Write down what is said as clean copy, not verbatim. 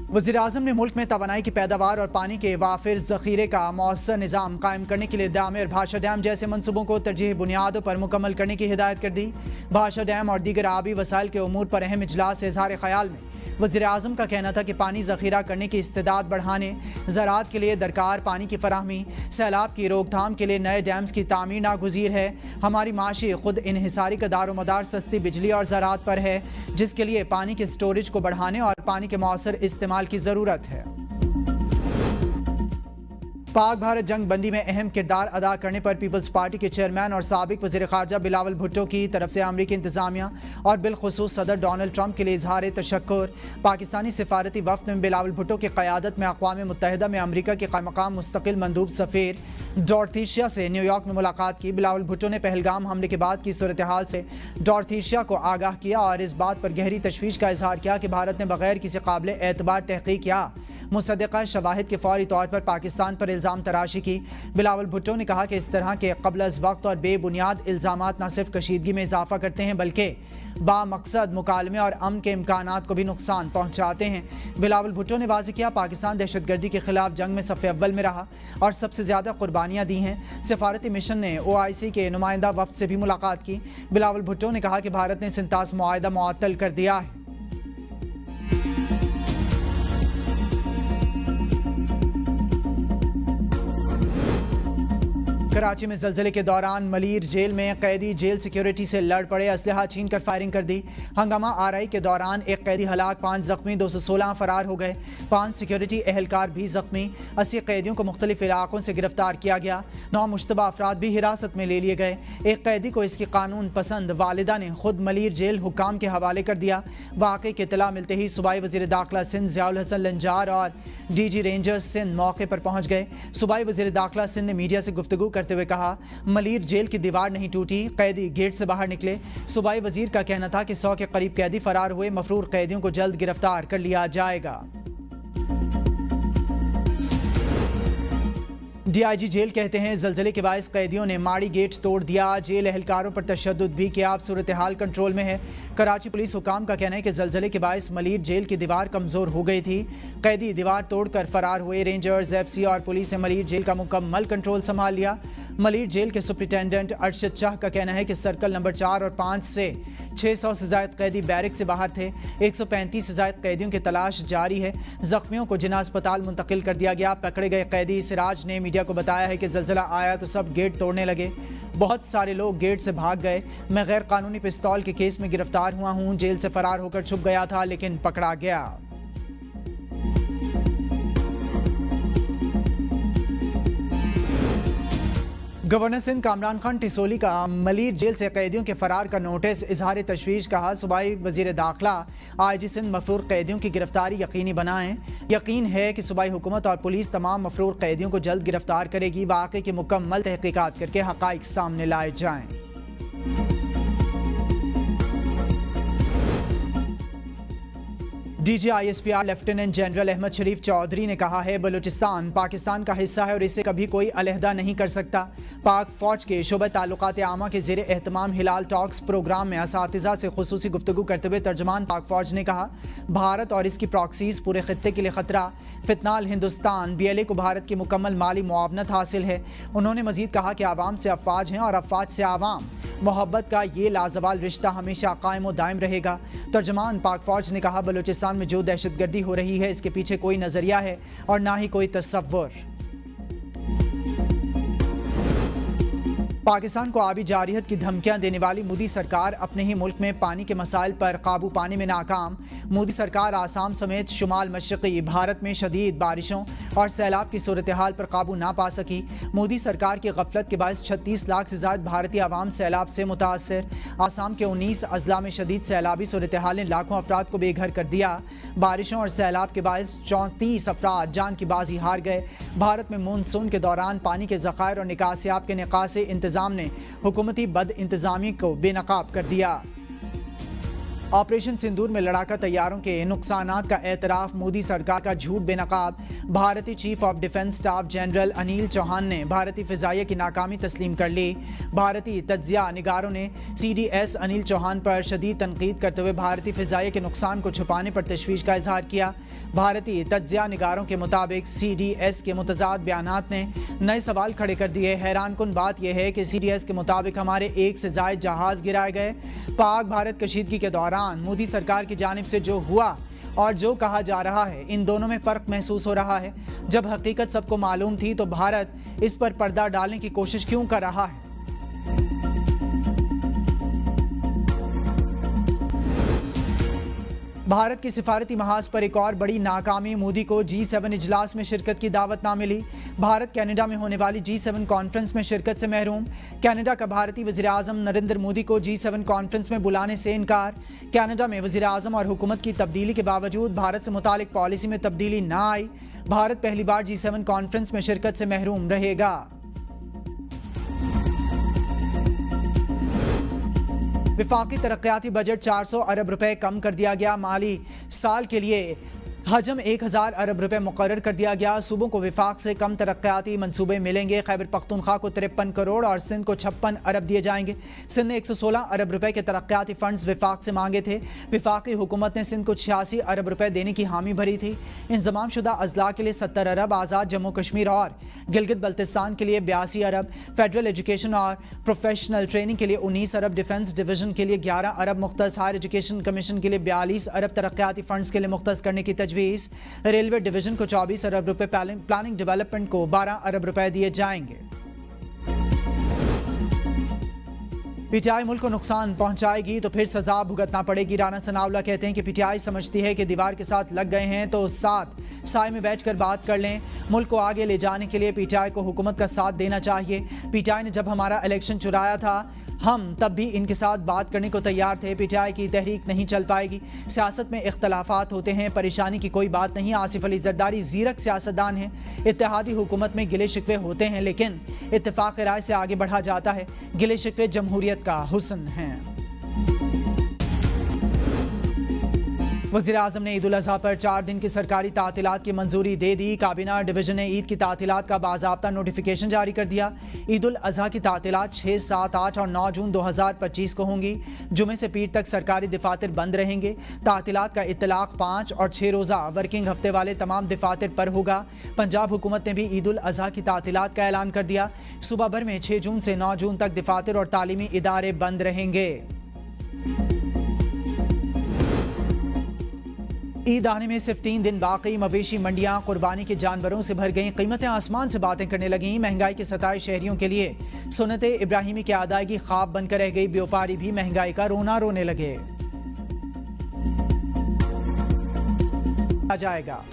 वज़ीर-ए-आज़म ने मुल्क में तवानाई की पैदावार और पानी के वाफिर ज़ख़ीरे का मौसर निज़ाम कायम करने के लिए दामे और भाषा डैम जैसे मनसूबों को तरजीही बुनियादों पर मुकम्मल करने की हिदायत कर दी। भाषा डैम और दीगर आबी वसाइल के उमूर पर अहम इजलास से इज़हार ख़याल में वज़ीर-ए-आज़म का कहना था कि पानी ज़ख़ीरा करने की इस्तेदाद बढ़ाने, ज़राअत के लिए दरकार पानी की फराहमी, सैलाब की रोकथाम के लिए नए डैम्स की तामीर नागुज़ीर है। हमारी माशी खुद इन्हिसारी का दारोमदार सस्ती बिजली और ज़राअत पर है, जिसके लिए पानी के स्टोरेज को बढ़ाने और पानी के मौसर इस्तेमाल की ज़रूरत है। पाक भारत जंग बंदी में अहम किरदार अदा करने पर पीपल्स पार्टी के चेयरमैन और साबिक वज़ीर ख़ारजा बिलावल भुट्टो की तरफ से अमरीकी इंतज़ामिया और बिलखुसूस सदर डोनाल्ड ट्रंप के लिए इजहार तशक्कुर। पाकिस्तानी सिफारती वफ़द में बिलावल भुट्टो की क़यादत में अक़वाम मुत्तहिदा में अमरीका के क़ायम मुस्तकिल मंदूब सफ़ीर डॉर्थीशिया से न्यूयॉर्क में मुलाकात की। बिलावल भुट्टो ने पहलगाम हमले के बाद की सूरत हाल से डॉर्थीशिया को आगाह किया और इस बात पर गहरी तशवीश का इजहार किया कि भारत ने बग़ैर किसी काबिल एतबार तहक़ीक़ या मुसद्दक़ा शवाहिद के फौरी तौर पर पाकिस्तान पर इल्ज़ाम तराशी की। बिलावल भुट्टो ने कहा कि इस तरह के क़ब्ल अज़ वक्त और बेबुनियाद इल्ज़ामात न सिर्फ कशीदगी में इजाफ़ा करते हैं बल्कि बामकसद मुकालमे और अमन के इम्कानात को भी नुकसान पहुँचाते हैं। बिलावल भुट्टो ने वाज़ेह किया, पाकिस्तान दहशतगर्दी के खिलाफ जंग में सफ़े अव्वल में रहा और सबसे ज़्यादा कुर्बानियाँ दी हैं। सिफारती मिशन ने OIC के नुमाइंदा वफ़द से भी मुलाकात की। बिलावल भुट्टो ने कहा कि भारत ने सिंतास मुआहदा मुअत्तल कर दिया है। कराची में ज़लज़ले के दौरान मलीर जेल में कैदी जेल सिक्योरिटी से लड़ पड़े, असलहा छीन कर फायरिंग कर दी। हंगामा आरआई के दौरान एक कैदी हलाक, 5 ज़ख्मी, 216 फरार हो गए। 5 सिक्योरिटी एहलकार भी ज़ख्मी। 80 कैदियों को मुख्तलिफ इलाकों से गिरफ्तार किया गया। 9 मुश्तबा अफराद भी हिरासत में ले लिए गए। एक कैदी को इसकी कानून पसंद वालिदा ने खुद मलीर जेल हुक्काम के हवाले कर दिया। वाक़े की इत्तला मिलते ही सूबाई वज़ीर दाखिला सिंध ज़ियाउल हसन लंजार और DG रेंजर्स सिंध मौके पर पहुँच गए। सूबाई वज़ीर दाखिला सिंध ने मीडिया से गुफ्तगू करते हुए कहा, मलीर जेल की दीवार नहीं टूटी, कैदी गेट से बाहर निकले। सूबाई वजीर का कहना था कि 100 के करीब कैदी फरार हुए। मफरूर कैदियों को जल्द गिरफ्तार कर लिया जाएगा। DIG जेल कहते हैं, ज़लज़ले के बायस कैदियों ने माड़ी गेट तोड़ दिया, जेल एहलकारों पर तशद्दुद भी किया। अब सूरत हाल कंट्रोल में है। कराची पुलिस हुकाम का कहना है कि ज़लज़ले के बायस मलीर जेल की दीवार कमज़ोर हो गई थी। कैदी दीवार तोड़कर फरार हुए। रेंजर्स, FC और पुलिस ने मलीर जेल का मुकम्मल कंट्रोल संभाल लिया। मलीर जेल के सुप्रिटेंडेंट अरशद शाह का कहना है कि सर्कल नंबर 4 और 5 से 600 से ज़ायद कैदी बैरक से बाहर थे। 135 से ज़ायद कैदियों की तलाश जारी है। ज़ख्मियों को जिना अस्पताल मुंतकिल कर दिया गया। पकड़े गए कैदी सिराज ने मीडिया को बताया है कि ज़लज़ला आया तो सब गेट तोड़ने लगे। बहुत सारे लोग गेट से भाग गए। मैं गैर कानूनी पिस्तौल के केस में गिरफ्तार हुआ हूँ। जेल से फरार होकर छुप गया था लेकिन पकड़ा गया। गवर्नर सिंध कामरान खान टिसोली का मलीर जेल से कैदियों के फरार का नोटिस, इजहार तशवीश। कहा, सूबाई वजीर दाखिला IG सिंध मफरूर कैदियों की गिरफ्तारी यकीनी बनाएं। यकीन है कि सूबाई हुकूमत और पुलिस तमाम मफरूर कैदियों को जल्द गिरफ्तार करेगी। वाक़े की मुकम्मल तहकीकात करके हक़ाइक़ सामने लाए जाएं। DG ISPR lieutenant general Ahmed Sharif Chaudhry ने कहा है, बलूचिस्तान पाकिस्तान का हिस्सा है और इसे कभी कोई अलहदा नहीं कर सकता। पाक फौज के शोबे ताल्लुकात आमा के ज़ेरे एहतमाम हिलाल टॉक्स प्रोग्राम में असातिज़ा से खुसूसी गुफ्तगू करते हुए तर्जमान पाक फौज ने कहा, भारत और इसकी प्रॉक्सीज पूरे खित्ते के लिए ख़तरा। फितनाल हिंदुस्तान BLA को भारत की मुकम्मल माली मुआवनत हासिल है। उन्होंने मजीद कहा कि आवाम से अफवाज हैं और अफवाज से आवाम। मोहब्बत का ये लाजवाल रिश्ता हमेशा कायम व दायम रहेगा। तर्जमान पाक फौज ने कहा, बलूचिस्तान में जो दहशतगर्दी हो रही है इसके पीछे कोई नजरिया है और ना ही कोई तसव्वुर। पाकिस्तान को आबी जारियत की धमकियां देने वाली मोदी सरकार अपने ही मुल्क में पानी के मसाइल पर काबू पाने में नाकाम। मोदी सरकार आसाम समेत शुमाल मशरक़ी भारत में शदीद बारिशों और सैलाब की सूरत हाल पर काबू ना पा सकी। मोदी सरकार की गफलत के बायस 36 लाख से ज़्यादा भारतीय आवाम सैलाब से मुतासर। आसाम के 19 अजला में शदीद सैलाबी सूरत हाल ने लाखों अफराद को बेघर कर दिया। बारिशों और सैलाब के बायस 34 अफराद जान की बाजी हार गए। भारत में मानसून के दौरान पानी के ज़खायर और निकासियाब के निकासी इंतजाम ने हुकूमती बद इंतजामी को बेनकाब कर दिया। ऑपरेशन सिंदूर में लड़ाका तैयारों के नुकसानात का एतराफ, मोदी सरकार का झूठ बेनकाब। भारतीय chief of defence staff general Anil Chauhan ने भारतीय फिजाइया की नाकामी तस्लीम कर ली। भारतीय तज्जिया निगारों ने CDS अनिल चौहान पर शदीद तनकीद करते हुए भारतीय फिजाइया के नुकसान को छुपाने पर तशवीश का इजहार किया। भारतीय तज्जिया निगारों के मुताबिक CDS के मुतजाद बयानात ने नए सवाल खड़े कर दिए। हैरान कुन बात यह है कि CDS के मुताबिक हमारे एक से ज़ायद जहाज गिराए गए। पाक भारत कशीदगी के दौरान मोदी सरकार की जानिब से जो हुआ और जो कहा जा रहा है, इन दोनों में फ़र्क महसूस हो रहा है। जब हकीकत सबको मालूम थी तो भारत इस पर पर्दा डालने की कोशिश क्यों कर रहा है? भारत की सिफारती महाज पर एक और बड़ी नाकामी। मोदी को G7 इजलास में शिरकत की दावत ना मिली। भारत कनाडा में होने वाली G7 कॉन्फ्रेंस में शिरकत से महरूम। कनाडा का भारतीय वज़ीर-ए-आज़म नरेंद्र मोदी को G7 कॉन्फ्रेंस में बुलाने से इनकार। कनाडा में वज़ीर-ए-आज़म और हुकूमत की तब्दीली के बावजूद भारत से मुतालिक पॉलिसी में तब्दीली ना आई। भारत पहली बार G7 कॉन्फ्रेंस में शिरकत से महरूम रहेगा। विफाकी तरक्याती बजट 400 अरब रुपए कम कर दिया गया। माली साल के लिए हजम 1000 अरब रुपए मुकर्रर कर दिया गया। सूबों को विफाक से कम तरक्याती मंसूबे मिलेंगे। खैबर पख्तूनख्वा को 53 करोड़ और सिंध को 56 अरब दिए जाएंगे। सिंध ने 116 अरब रुपए के तरक्याती फंड्स विफाक से मांगे थे। विफाकी हुकूमत ने सिंध को 86 अरब रुपए देने की हामी भरी थी। इंजमाम शुदा अजला के लिए 70 अरब, आज़ाद जम्मू कश्मीर और गिलगित बल्तिस्तान के लिए 82 अरब, फेडरल एजुकेशन और प्रोफेशनल ट्रेनिंग के लिए 19 अरब, डिफेंस डिवीजन के लिए 11 अरब मुख्तस, हायर एजुकेशन कमीशन के लिए 42 अरब तरक्याती फंड्स के लिए मुख्तस करने की तजवीज़। रेलवे डिवीजन को 24 अरब रुपए, प्लानिंग डेवलपमेंट को 12 अरब रुपए दिए जाएंगे। PTI मुल्क को नुकसान पहुंचाएगी तो फिर सजा भुगतना पड़ेगी। राना सनाउल्लाह कहते हैं कि PTI समझती है कि दीवार के साथ लग गए हैं तो साथ साए में बैठकर बात कर लें। मुल्क को आगे ले जाने के लिए PTI को हुकूमत का साथ देना चाहिए। PTI ने जब हमारा इलेक्शन चुराया था, हम तब भी इनके साथ बात करने को तैयार थे। PTI की तहरीक नहीं चल पाएगी। सियासत में इख्तलाफात होते हैं, परेशानी की कोई बात नहीं। आसिफ अली जरदारी ज़ीरक सियासतदान हैं। इत्तेहादी हुकूमत में गिले शिकवे होते हैं लेकिन इत्तेफाक राय से आगे बढ़ा जाता है। गिले शिकवे जमहूरियत का हुस्न है। वज़ीर-ए-आज़म ने ईद उल अज़हा पर 4 दिन की सरकारी तातीलात की मंजूरी दे दी। काबीना डिवीजन ने ईद की तातीलात का बाज़ाब्ता नोटिफिकेशन जारी कर दिया। ईद उल अज़हा की तातीलात 6, 7, 8 और 9 जून 2025 को होंगी। जुमे से पीर तक सरकारी दफातर बंद रहेंगे। तातीलात का इतलाक़ 5 और 6 रोज़ा वर्किंग हफ्ते वाले तमाम दफातर पर होगा। पंजाब हुकूमत ने भी ईद उल अज़हा की तातीलात का ऐलान कर दिया। सूबा भर में 6 जून से 9 जून तक दफातर और तालीमी इदारे बंद रहेंगे। ईद आने में सिर्फ 3 दिन बाकी। मवेशी मंडियां कुर्बानी के जानवरों से भर गईं। कीमतें आसमान से बातें करने लगीं। महंगाई के सताए शहरियों के लिए सुन्नत इब्राहिमी की अदायगी ख्वाब बनकर रह गई। व्यापारी भी महंगाई का रोना रोने लगे। जाएगा